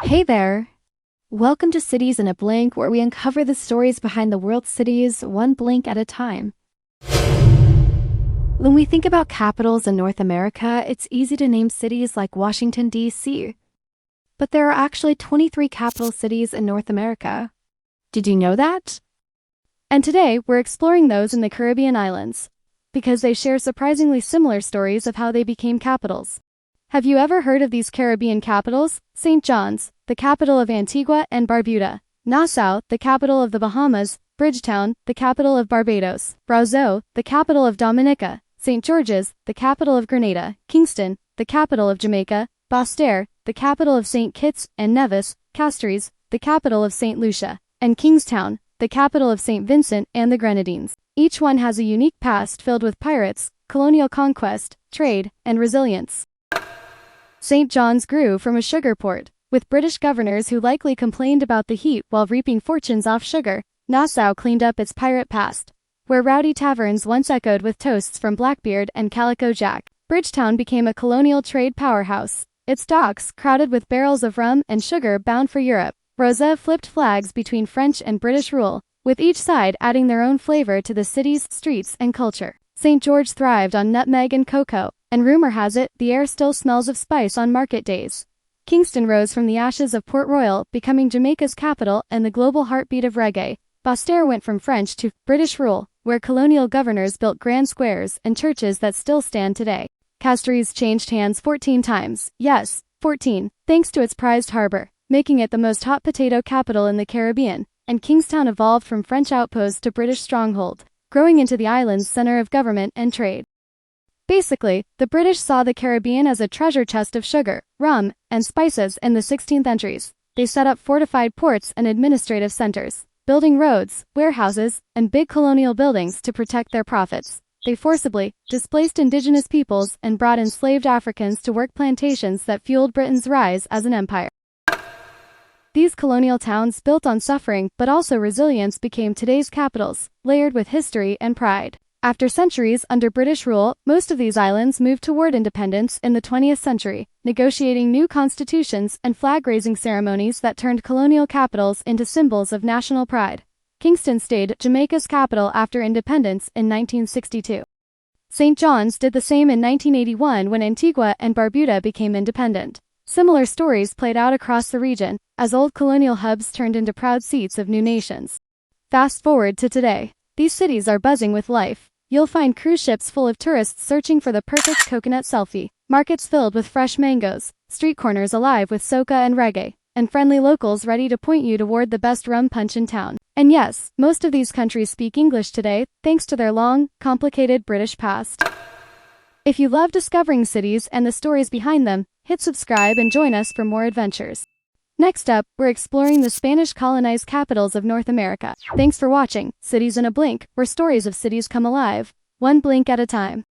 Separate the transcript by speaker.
Speaker 1: Hey there! Welcome to Cities in a Blink, where we uncover the stories behind the world's cities one blink at a time. When we think about capitals in North America, it's easy to name cities like Washington, D.C. But there are actually 23 capital cities in North America. Did you know that? And today, we're exploring those in the Caribbean islands, because they share surprisingly similar stories of how they became capitals. Have you ever heard of these Caribbean capitals? St. John's, the capital of Antigua and Barbuda; Nassau, the capital of the Bahamas; Bridgetown, the capital of Barbados; Roseau, the capital of Dominica; St. George's, the capital of Grenada; Kingston, the capital of Jamaica; Basseterre, the capital of St. Kitts and Nevis; Castries, the capital of St. Lucia; and Kingstown, the capital of St. Vincent and the Grenadines. Each one has a unique past filled with pirates, colonial conquest, trade, and resilience. St. John's grew from a sugar port, with British governors who likely complained about the heat while reaping fortunes off sugar. Nassau cleaned up its pirate past, where rowdy taverns once echoed with toasts from Blackbeard and Calico Jack. Bridgetown became a colonial trade powerhouse, its docks crowded with barrels of rum and sugar bound for Europe. Roseau flipped flags between French and British rule, with each side adding their own flavor to the city's streets and culture. St. George thrived on nutmeg and cocoa, and rumor has it the air still smells of spice on market days. Kingston rose from the ashes of Port Royal, becoming Jamaica's capital and the global heartbeat of reggae. Basseterre went from French to British rule, where colonial governors built grand squares and churches that still stand today. Castries changed hands 14 times, yes, 14, thanks to its prized harbor, making it the most hot potato capital in the Caribbean, and Kingstown evolved from French outpost to British stronghold, growing into the island's center of government and trade. Basically, the British saw the Caribbean as a treasure chest of sugar, rum, and spices in the 16th centuries. They set up fortified ports and administrative centers, building roads, warehouses, and big colonial buildings to protect their profits. They forcibly displaced indigenous peoples and brought enslaved Africans to work plantations that fueled Britain's rise as an empire. These colonial towns, built on suffering but also resilience, became today's capitals, layered with history and pride. After centuries under British rule, most of these islands moved toward independence in the 20th century, negotiating new constitutions and flag-raising ceremonies that turned colonial capitals into symbols of national pride. Kingston stayed Jamaica's capital after independence in 1962. St. John's did the same in 1981 when Antigua and Barbuda became independent. Similar stories played out across the region, as old colonial hubs turned into proud seats of new nations. Fast forward to today. These cities are buzzing with life. You'll find cruise ships full of tourists searching for the perfect coconut selfie, markets filled with fresh mangoes, street corners alive with soca and reggae, and friendly locals ready to point you toward the best rum punch in town. And yes, most of these countries speak English today, thanks to their long, complicated British past. If you love discovering cities and the stories behind them, hit subscribe and join us for more adventures. Next up, we're exploring the Spanish colonized capitals of North America. Thanks for watching Cities in a Blink, where stories of cities come alive, one blink at a time.